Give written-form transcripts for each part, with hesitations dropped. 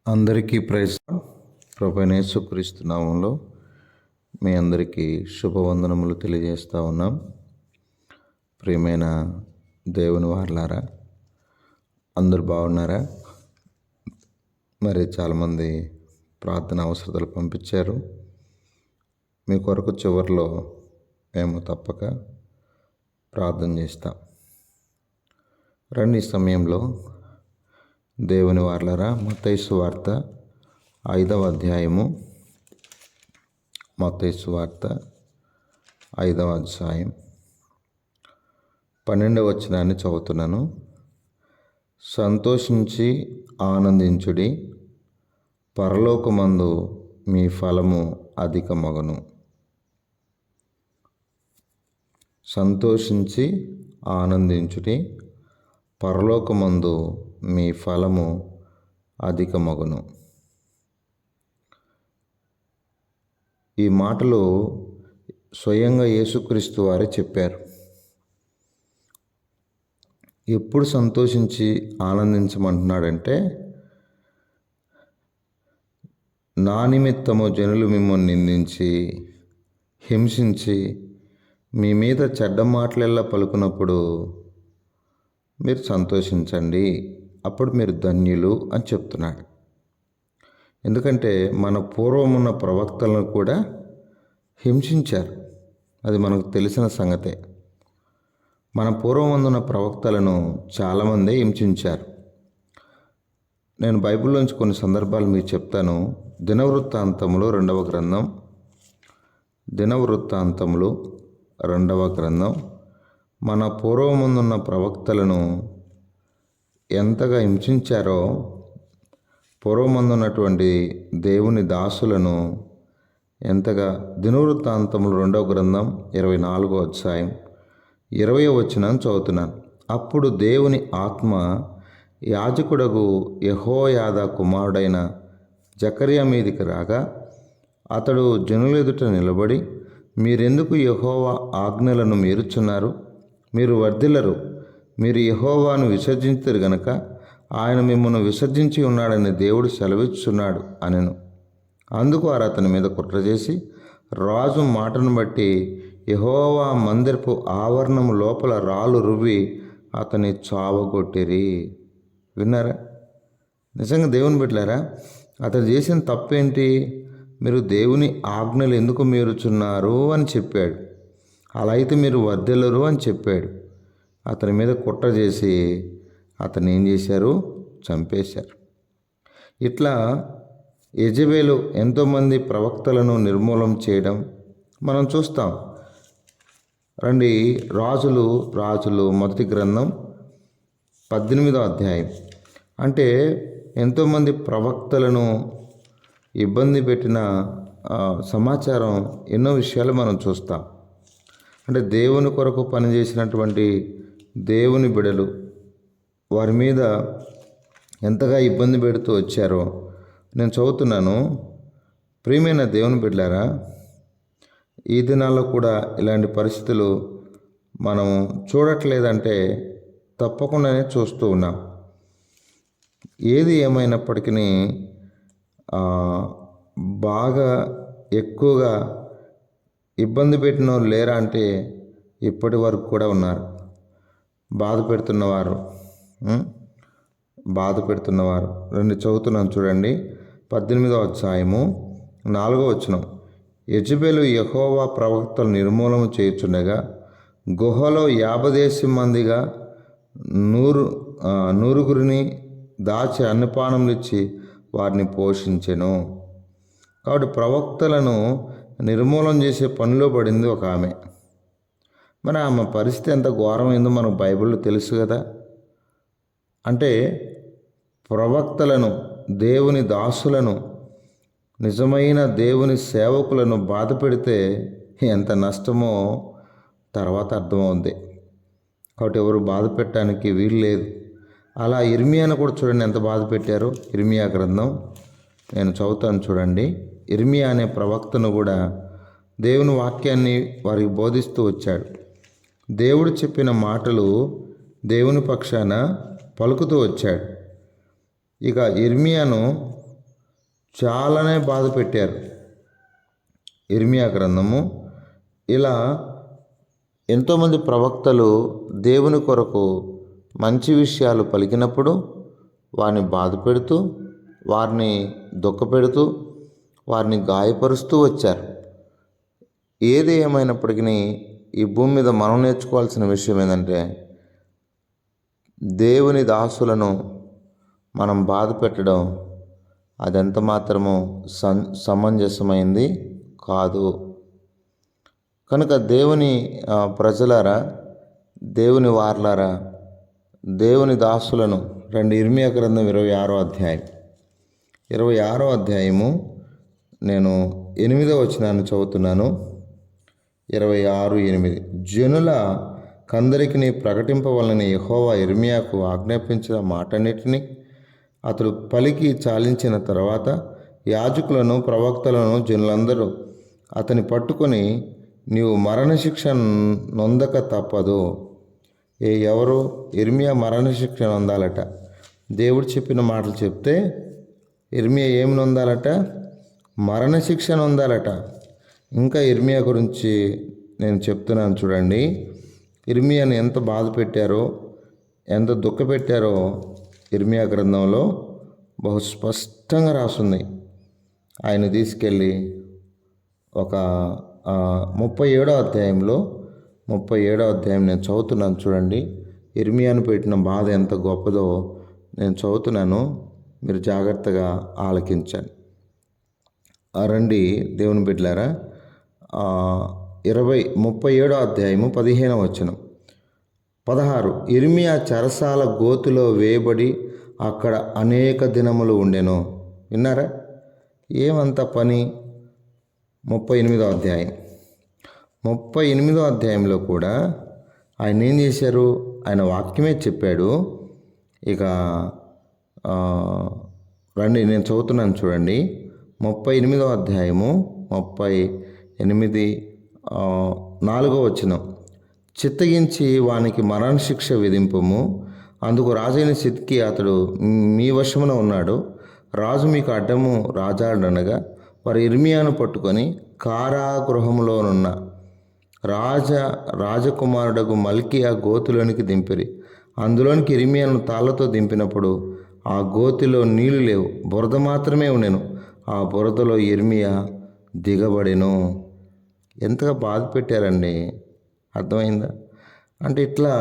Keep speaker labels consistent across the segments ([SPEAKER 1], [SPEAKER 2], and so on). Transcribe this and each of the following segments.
[SPEAKER 1] అందరికీ ప్రైజ్ ప్రభువైన యేసుక్రీస్తు నామములో మీ అందరికీ శుభవందనములు తెలియజేస్తూ ఉన్నాం. ప్రియమైన దేవుని వారలారా, అందరూ బాగున్నారా? మరి చాలామంది ప్రార్థన అవసరతలు పంపించారు. మీ కొరకు చివరిలో మేము తప్పక ప్రార్థన చేస్తాం. రండి ఈ సమయంలో దేవుని వారలారా, మత్తయి సువార్త 5వ అధ్యాయము, మత్తయి సువార్త 5వ అధ్యాయం 12వ వచనాన్ని చదువుతున్నాను. సంతోషించి ఆనందించుడి, పరలోకమందు మీ ఫలము అధికమగును. సంతోషించి ఆనందించుడి, పరలోకమందు మీ ఫలము అధికమగును. ఈ మాటలు స్వయంగా యేసుక్రీస్తు వారే చెప్పారు. ఎప్పుడు సంతోషించి ఆనందించమంటున్నాడంటే, నా నిమిత్తము జనులు మిమ్మల్ని నిందించి హింసించి మీ మీద చెడ్డ మాటలెల్లా పలుకున్నప్పుడు మీరు సంతోషించండి, అప్పుడు మీరు ధన్యులు అని చెప్తున్నాడు. ఎందుకంటే మన పూర్వం ఉన్న ప్రవక్తలను కూడా హింసించారు. అది మనకు తెలిసిన సంగతే. మన పూర్వం ఉన్న ప్రవక్తలను చాలామంది హింసించారు. నేను బైబిల్లోంచి కొన్ని సందర్భాలు మీకు చెప్తాను. దినవృత్తాంతములు 2వ గ్రంథం, దినవృత్తాంతములు 2వ గ్రంథం మన పూర్వముందున్న ప్రవక్తలను ఎంతగా హింసించారో, పూర్వమందున్నటువంటి దేవుని దాసులను ఎంతగా, దినవృత్తాంతములు 2వ గ్రంథం 24వ అధ్యాయం 20వ వచనం చదువుతున్నాను. అప్పుడు దేవుని ఆత్మ యాజకుడగు యెహోయాదా కుమారుడైన జకర్యా మీదికి రాగా, అతడు జనులెదుట నిలబడి, మీరెందుకు యెహోవా ఆజ్ఞలను మీరుచున్నారు? మీరు వర్ధిల్లరు. మీరు యెహోవాను విసర్జించరు గనక ఆయన మిమ్మల్ని విసర్జించి ఉన్నాడని దేవుడు సెలవిస్తున్నాడు అనెను. అందుకు వారు అతని మీద కుట్ర చేసి, రాజు మాటను బట్టి యెహోవా మందిరపు ఆవరణము లోపల రాళ్ళు రువ్వి అతని చావగొట్టిరి. విన్నారా? నిజంగా దేవుని బిడ్డలారా, అతడు చేసిన తప్పేంటి? మీరు దేవుని ఆజ్ఞలు ఎందుకు మీరుచున్నారు అని చెప్పాడు. అలా అయితే మీరు వర్ధిల్లరు అని చెప్పాడు. అతని మీద కుట్ర చేసి అతన్ని ఏం చేశారు? చంపేశారు. ఇట్లా యెజబెలు ఎంతోమంది ప్రవక్తలను నిర్మూలం చేయడం మనం చూస్తాం. రండి, రాజులు మొదటి గ్రంథం 18వ అధ్యాయం. అంటే ఎంతోమంది ప్రవక్తలను ఇబ్బంది పెట్టిన సమాచారం, ఎన్నో విషయాలు మనం చూస్తాం. అంటే దేవుని కొరకు పనిచేసినటువంటి దేవుని బిడలు వారి మీద ఎంతగా ఇబ్బంది పెడుతూ వచ్చారో నేను చదువుతున్నాను. ప్రియమైన దేవుని బిడ్డలారా, ఈ దినాల్లో కూడా ఇలాంటి పరిస్థితులు మనం చూడట్లేదంటే తప్పకుండానే చూస్తూ ఉన్నాం. ఏది ఏమైనప్పటికీ బాగా ఎక్కువగా ఇబ్బంది పెట్టిన వాళ్ళు లేరా అంటే ఇప్పటి వరకు కూడా ఉన్నారు. బాధ పెడుతున్నవారు రెండు చదువుతున్నాను చూడండి. 18వ అధ్యాయము 4వ వచనం. యెజబెలు యెహోవా ప్రవక్తలు నిర్మూలన చేయుచుండగా గుహలో 50 మందిగా నూరుగురిని దాచి అన్నపానములు ఇచ్చి వారిని పోషించెను. కాబట్టి ప్రవక్తలను నిర్మూలన చేసే పనిలో పడింది ఒక ఆమె. మరి ఆమె పరిస్థితి ఎంత ఘోరమైందో మనకు బైబిల్లో తెలుసు కదా. అంటే ప్రవక్తలను, దేవుని దాసులను, నిజమైన దేవుని సేవకులను బాధ పెడితే ఎంత నష్టమో తర్వాత అర్థమవుద్ది. కాబట్టి ఎవరు బాధ పెట్టడానికి వీలు లేదు. అలా ఇర్మియాను కూడా చూడండి ఎంత బాధ పెట్టారు. ఇర్మియా గ్రంథం నేను చదువుతాను చూడండి. ఇర్మియా అనే ప్రవక్తను కూడా దేవుని వాక్యాన్ని వారికి బోధిస్తూ వచ్చాడు. దేవుడు చెప్పిన మాటలు దేవుని పక్షాన పలుకుతూ వచ్చాడు. ఇక ఇర్మియాను చాలానే బాధ పెట్టారు. ఇర్మియా గ్రంథము ఇలా ఎంతోమంది ప్రవక్తలు దేవుని కొరకు మంచి విషయాలు పలికినప్పుడు వారిని బాధ పెడుతూ, వారిని దుఃఖపెడుతూ, వారిని గాయపరుస్తూ వచ్చారు. ఏది ఏమైనప్పటికీ ఈ భూమి మీద మనం నేర్చుకోవాల్సిన విషయం ఏంటంటే, దేవుని దాసులను మనం బాధ పెట్టడం అదెంత మాత్రము సమంజసమైంది కాదు. కనుక దేవుని ప్రజలారా, దేవుని వారలారా, దేవుని దాసులను ఇర్మియా గ్రంథం 26వ అధ్యాయం 26వ అధ్యాయము నేను 8వ వచనాన్ని చదువుతున్నాను. 26:8 జనుల కందరికి ప్రకటింపవలనని యెహోవా ఇర్మియాకు ఆజ్ఞాపించిన మాటన్నిటిని అతడు పలికి చాలించిన తర్వాత యాజకులను ప్రవక్తలను జనులందరూ అతని పట్టుకొని, నీవు మరణశిక్ష నొందక తప్పదు. ఎవరు? ఇర్మియా మరణశిక్ష నొందాలట. దేవుడు చెప్పిన మాటలు చెప్తే ఇర్మియా ఏమి నొందాలట? మరణశిక్ష నొందాలట. ఇంకా ఇర్మియా గురించి నేను చెప్తున్నాను చూడండి. ఇర్మియాని ఎంత బాధ పెట్టారో, ఎంత దుఃఖ పెట్టారో ఇర్మియా గ్రంథంలో బహు స్పష్టంగా రాసుంది. ఆయన తీసుకెళ్ళి ఒక 37వ అధ్యాయంలో 37వ అధ్యాయం నేను చదువుతున్నాను చూడండి. ఇర్మియాను పెట్టిన బాధ ఎంత గొప్పదో నేను చదువుతున్నాను, మీరు జాగ్రత్తగా ఆలకించండి. రండి దేవుని బిడ్డలారా. 37వ అధ్యాయము 15వ వచనం 16 ఇర్మియా చెరసాల గోతిలో వేయబడి అక్కడ అనేక దినములు ఉండెను. విన్నారా? ఏమంత పని? 38వ అధ్యాయం 38వ అధ్యాయంలో కూడా ఆయన ఏం చేశారు? ఆయన వాక్యమే చెప్పాడు. ఇక రండి నేను చదువుతున్నాను చూడండి. 38వ అధ్యాయము 38 4వ వచనం చిత్తగించి వానికి మరణశిక్ష విధింపము. అందుకు రాజైన సిద్కి అతడు మీ వశమున ఉన్నాడు. రాజు మీకు అడ్డము రాజాడనగా వారు ఇర్మియాను పట్టుకొని కారాగృహములోనున్న రాజకుమారుడకు మల్కియా గోతిలోనికి దింపిరి. అందులోనికి ఇర్మియాను తాళ్లతో దింపినప్పుడు ఆ గోతిలో నీళ్లు లేవు, బురద మాత్రమే ఉండెను. ఆ బురదలో ఇర్మియా దిగబడెను. ఎంతగా బాధ పెట్టారండి, అర్థమైందా? అంటే ఇట్లా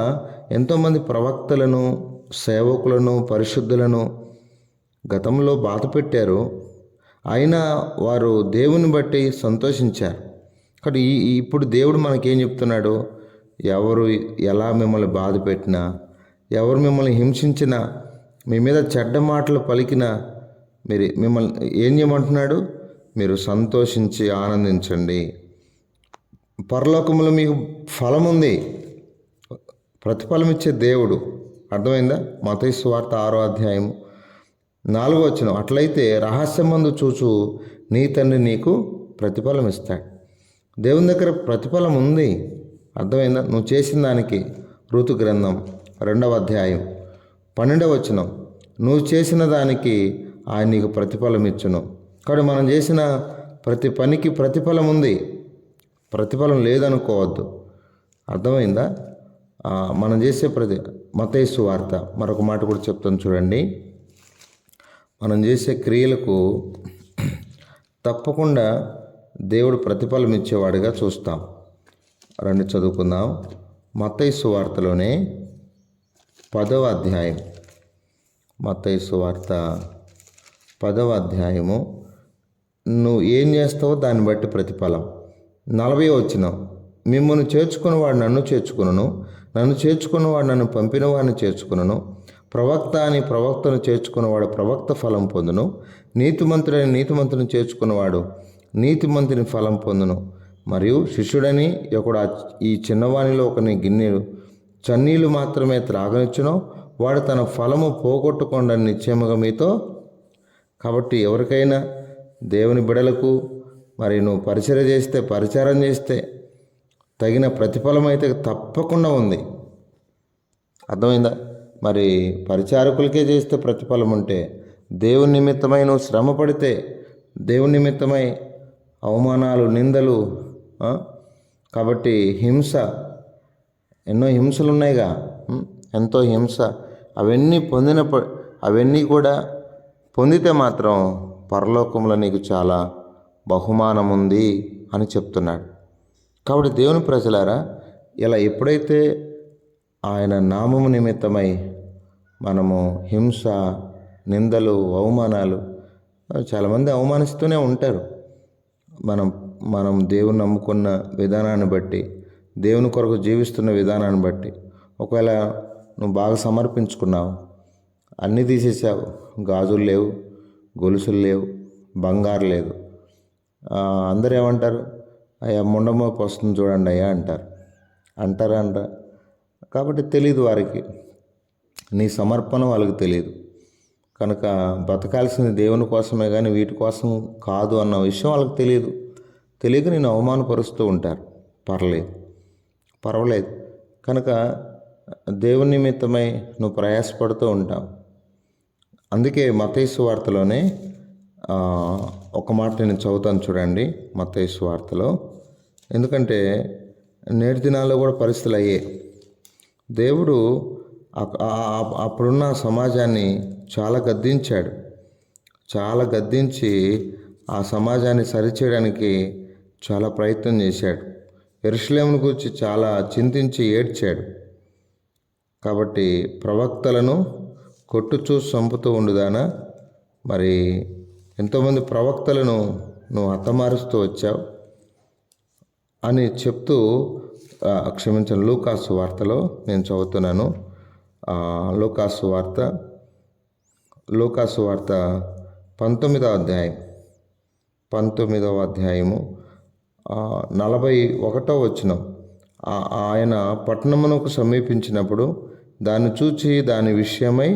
[SPEAKER 1] ఎంతోమంది ప్రవక్తలను, సేవకులను, పరిశుద్ధులను గతంలో బాధ పెట్టారు. అయినా వారు దేవుని బట్టి సంతోషించారు. కాబట్టి ఇప్పుడు దేవుడు మనకేం చెప్తున్నాడు? ఎవరు ఎలా మిమ్మల్ని బాధ పెట్టినా, ఎవరు మిమ్మల్ని హింసించినా, మీ మీద చెడ్డ మాటలు పలికినా మిమ్మల్ని ఏం చేయమంటున్నాడు? మీరు సంతోషించి ఆనందించండి. పరలోకములో మీకు ఫలం ఉంది, ప్రతిఫలం ఇచ్చే దేవుడు. అర్థమైందా? మత్తయి సువార్త 6వ అధ్యాయం 4వ వచనం అట్లయితే రహస్యమందు చూచు నీ తండ్రి నీకు ప్రతిఫలం ఇస్తాడు. దేవుని దగ్గర ప్రతిఫలం ఉంది. అర్థమైందా? నువ్వు చేసిన దానికి. ఋతు గ్రంథం 2వ అధ్యాయం 12వ వచనం నువ్వు చేసిన దానికి ఆయన నీకు ప్రతిఫలం ఇచ్చును. కాబట్టి మనం చేసిన ప్రతి పనికి ప్రతిఫలం ఉంది, ప్రతిఫలం లేదనుకోవద్దు. అర్థమైందా? మనం చేసే మత్తయి సువార్త మరొక మాట కూడా చెప్తాను చూడండి. మనం చేసే క్రియలకు తప్పకుండా దేవుడు ప్రతిఫలం ఇచ్చేవాడిగా చూస్తాం. రండి చదువుకుందాం. మత్తయి సువార్తలోనే 10వ అధ్యాయం, మత్తయి సువార్త 10వ అధ్యాయము నువ్వు ఏం చేస్తావో దాన్ని బట్టి ప్రతిఫలం. 40వ వచనం మిమ్మల్ని చేర్చుకున్నవాడు నన్ను చేర్చుకును, నన్ను చేర్చుకున్నవాడు నన్ను పంపిన వాడిని చేర్చుకును. ప్రవక్త అని ప్రవక్తను చేర్చుకున్నవాడు ప్రవక్త ఫలం పొందును. నీతిమంతుడని నీతిమంతుని చేర్చుకున్నవాడు నీతిమంతుని ఫలం పొందును. మరియు శిష్యుడని ఒకడు ఈ చిన్నవానిలో ఒకని గిన్నెలు చన్నీళ్ళు మాత్రమే త్రాగనిచ్చునో వాడు తన ఫలము పోగొట్టుకుండా నిశ్చయముగా మీతో. కాబట్టి ఎవరికైనా దేవుని బిడలకు మరి నువ్వు పరిచారం చేస్తే తగిన ప్రతిఫలం అయితే తప్పకుండా ఉంది. అర్థమైందా? మరి పరిచారకులకే చేస్తే ప్రతిఫలం ఉంటే, దేవుని నిమిత్తమై నువ్వు శ్రమ పడితే దేవుని నిమిత్తమై అవమానాలు, నిందలు, కాబట్టి హింస, ఎన్నో హింసలు ఉన్నాయిగా, ఎంతో హింస. అవన్నీ కూడా పొందితే మాత్రం పరలోకంలో నీకు చాలా బహుమానం ఉంది అని చెప్తున్నాడు. కాబట్టి దేవుని ప్రజలారా, ఇలా ఎప్పుడైతే ఆయన నామము నిమిత్తమై మనము హింస, నిందలు, అవమానాలు, చాలామంది అవమానిస్తూనే ఉంటారు. మనం దేవుని నమ్ముకున్న విధానాన్ని బట్టి, దేవుని కొరకు జీవిస్తున్న విధానాన్ని బట్టి. ఒకవేళ నువ్వు బాగా సమర్పించుకున్నావు, అన్నీ తీసేసావు, గాజులు లేవు, గొలుసులు లేవు, బంగారు లేదు, అందరూ ఏమంటారు? అయ్యా ముండమోపు వస్తుంది చూడండి అయ్యా అంటారా? కాబట్టి తెలియదు వారికి, నీ సమర్పణ వాళ్ళకి తెలియదు. కనుక బతకాల్సింది దేవుని కోసమే కానీ వీటి కోసం కాదు అన్న విషయం వాళ్ళకి తెలియక నేను అవమానపరుస్తూ ఉంటారు. పర్వాలేదు. కనుక దేవుని నిమిత్తమై నువ్వు ప్రయాసపడుతూ ఉంటావు. అందుకే మత్తయి సువార్తలోనే ఒక మాట నేను చదువుతాను చూడండి, మత్తయి సువార్తలో. ఎందుకంటే నేటి దినాల్లో కూడా పరిస్థితులు అయ్యాయి. దేవుడు అప్పుడున్న సమాజాన్ని చాలా గద్దించి ఆ సమాజాన్ని సరిచేయడానికి చాలా ప్రయత్నం చేశాడు. యెరూషలేమును గురించి చాలా చింతించి ఏడ్చాడు. కాబట్టి ప్రవక్తలను కొట్టుచూ చంపుతూ ఉండుదానా, మరి ఎంతోమంది ప్రవక్తలను నువ్వు హతమారుస్తూ వచ్చావు అని చెప్తూ, క్షమించండి, లూకాసు వార్తలో నేను చదువుతున్నాను. లూకాసు వార్త 19వ అధ్యాయము 41వ వచనం. ఆయన పట్టణమునకు సమీపించినప్పుడు దాన్ని చూచి దాని విషయమై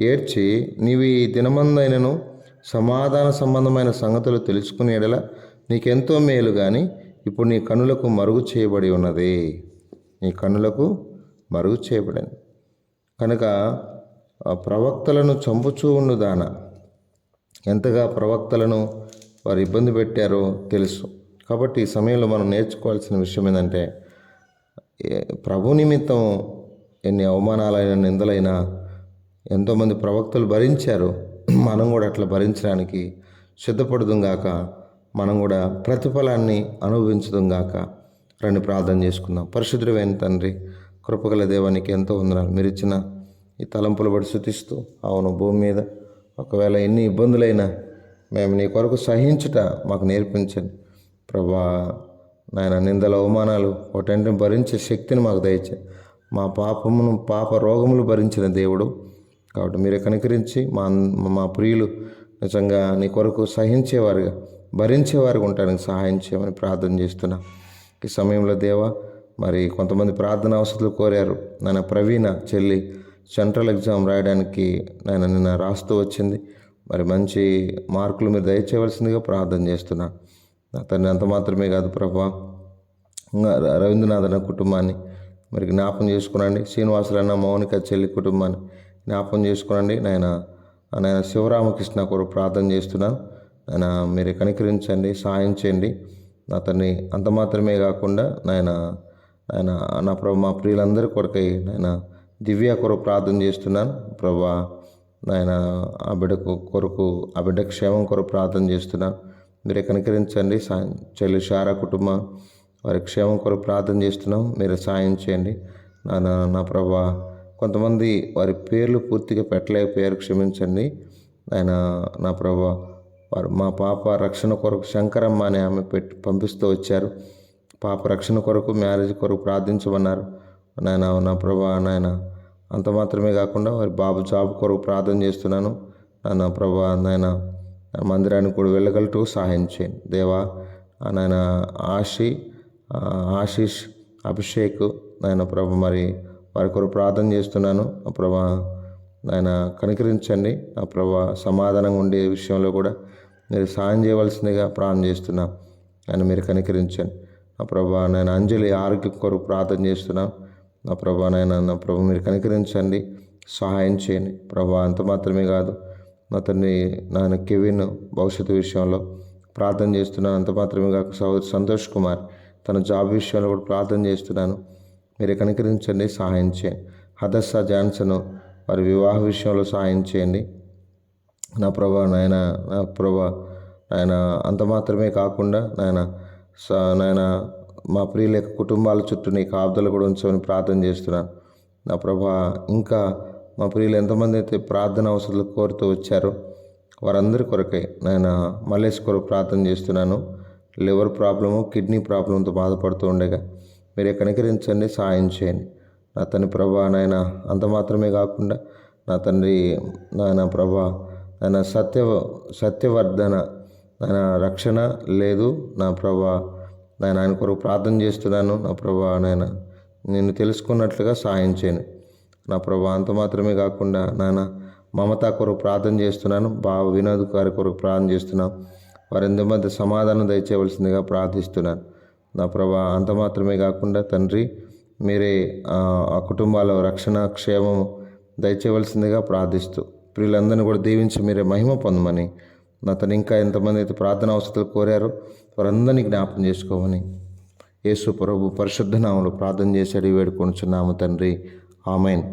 [SPEAKER 1] ఏడ్చి, నీవు ఈ దినమందైనను సమాధాన సంబంధమైన సంగతులు తెలుసుకునే ఎడల నీకెంతో మేలు, కానీ ఇప్పుడు నీ కన్నులకు మరుగు చేయబడి ఉన్నది. కనుక ప్రవక్తలను చంపుచూ ఉండుదానా, ఎంతగా ప్రవక్తలను వారు ఇబ్బంది పెట్టారో తెలుసు. కాబట్టి ఈ సమయంలో మనం నేర్చుకోవాల్సిన విషయం ఏంటంటే, ప్రభు నిమిత్తం ఎన్ని అవమానాలైనా, నిందలైనా ఎంతోమంది ప్రవక్తలు భరించారు. మనం కూడా అట్లా భరించడానికి సిద్ధపడుదుంగాక, మనం కూడా ప్రతిఫలాన్ని అనుభవించుదుంగాక. రండి ప్రార్థన చేసుకుందాం. పరిశుద్ధుడైన తండ్రి, కృపగల దేవానికి ఎంతో వందనాలు. మీరు ఇచ్చిన ఈ తలంపులు బట్టి స్తుతిస్తూ, అవును, భూమి మీద ఒకవేళ ఎన్ని ఇబ్బందులైనా మేము నీ కొరకు సహించుట మాకు నేర్పించండి ప్రభా. నాయన, నిందల అవమానాలు వాటన్నిటిని భరించే శక్తిని మాకు దయచేయండి. మా పాప రోగములు భరించిన దేవుడు కాబట్టి మీరే కనికరించి మా ప్రియులు నిజంగా నీ కొరకు సహించేవారుగా, భరించేవారుగా ఉండడానికి సహాయం చేయమని ప్రార్థన చేస్తున్నా. ఈ సమయంలో దేవా, మరి కొంతమంది ప్రార్థన అవసరాలు కోరారు. నాయన, ప్రవీణ చెల్లి సెంట్రల్ ఎగ్జామ్ రాయడానికి నిన్న రాస్తూ వచ్చింది. మరి మంచి మార్కులు మీరు దయచేయవలసిందిగా ప్రార్థన చేస్తున్నా. అతన్ని అంత మాత్రమే కాదు ప్రభా, రవీంద్రనాథ్ కుటుంబాన్ని మరి జ్ఞాపం చేసుకునండి. శ్రీనివాసులన్న మౌనిక చెల్లి కుటుంబాన్ని జ్ఞాపం చేసుకునండి. నాయన శివరామకృష్ణ కొరకు ప్రార్థన చేస్తున్నాను. నాయన మీరు కనికరించండి, సహాయం చేయండి. అతన్ని అంత మాత్రమే కాకుండా నా ప్రభు, మా ప్రియులందరి కొరకై దివ్య కొరకు ప్రార్థన చేస్తున్నాను ప్రభా. ఆ బిడ్డ క్షేమం కొరకు ప్రార్థన చేస్తున్నాను. మీరే కనికరించండి. చెల్లి షారా కుటుంబం వారి క్షేమం కొరకు ప్రార్థన చేస్తున్నాం. మీరే సాయం చేయండి నా ప్రభా. కొంతమంది వారి పేర్లు పూర్తిగా పెట్టలేకపోయారు, క్షమించండి నా ప్రభా. వారు మా పాప రక్షణ కొరకు శంకరమ్మ అనే ఆమె పంపిస్తూ వచ్చారు. పాప రక్షణ కొరకు, మ్యారేజ్ కొరకు ప్రార్థించమన్నారు నా ప్రభా. అంత మాత్రమే కాకుండా వారి బాబు జాబ్ కొరకు ప్రార్థన చేస్తున్నాను నా ప్రభా. మందిరానికి కూడా వెళ్ళగలటూ సహాయం చేయండి దేవా. ఆశీష్, అభిషేక్ ప్రభా, మరి వారి కొరకు ప్రార్థన చేస్తున్నాను ప్రభా. కనికరించండి ప్రభా. సమాధానంగా ఉండే విషయంలో కూడా మీరు సాయం చేయవలసిందిగా ప్రార్థన చేస్తున్నాం. మీరు కనికరించండి ప్రభా. అంజలి ఆరోగ్యం కొరకు ప్రార్థన చేస్తున్నాం ప్రభా. ప్రభు మీరు కనికరించండి, సహాయం చేయండి ప్రభా. అంత మాత్రమే కాదు, నా తండ్రి నాయన కెవిన్ భవిష్యత్తు విషయంలో ప్రార్థన చేస్తున్నాను. అంత మాత్రమే కాక సహోదరు సంతోష్ కుమార్ తన జాబ్ విషయంలో కూడా ప్రార్థన చేస్తున్నాను. మీరు కనికరించండి, సహాయం చేయండి. హదస్సా జాన్సన్ వారి వివాహ విషయంలో సహాయం చేయండి నా ప్రభా. నాయన నాయన అంత మాత్రమే కాకుండా నాయన మా ప్రియుల యొక్క కుటుంబాల చుట్టూ నీ కాపుదలు కూడా ఉంచమని ప్రార్థన చేస్తున్నాను నా ప్రభా. ఇంకా మా ప్రియులు ఎంతమంది అయితే ప్రార్థన అవసరాలు కోరుతూ వచ్చారో వారందరి కొరకై నాయన మల్లేష్ కొరకు ప్రార్థన చేస్తున్నాను. లివర్ ప్రాబ్లము, కిడ్నీ ప్రాబ్లంతో బాధపడుతూ ఉండగా మీరే కనికరించండి, సహాయం చేయండి నా తండ్రి ప్రభా. నాయన అంత మాత్రమే కాకుండా నా తండ్రి నాయన ప్రభా, నాయన సత్యవర్ధన నాయన రక్షణ లేదు నా ప్రభా. నాయన ఆయన కొరకు ప్రార్థన చేస్తున్నాను నా ప్రభా. నాయన నిన్ను తెలుసుకున్నట్లుగా సహాయం చేయండి నా ప్రభా. అంత మాత్రమే కాకుండా నాయన మమతా కొరకు ప్రార్థన చేస్తున్నాను. వినోద్ గారి కొరకు ప్రార్థన చేస్తున్నాను. వారి మధ్య సమాధానం దయచేయవలసిందిగా ప్రార్థిస్తున్నాను నా ప్రభా. అంత మాత్రమే కాకుండా తండ్రి మీరే ఆ కుటుంబాల రక్షణ క్షేమం దయచేయవలసిందిగా ప్రార్థిస్తూ ప్రియులందరినీ కూడా దీవించి మీరే మహిమ పొందమని నా తను ఇంకా ఎంతమంది అయితే ప్రార్థన అవసరాలు కోరారో వారందరినీ జ్ఞాపకం చేసుకోమని యేసు ప్రభు పరిశుద్ధ నామములో ప్రార్థన చేశాడు, వేడుకొనుచున్నాము తండ్రి. ఆమెన్.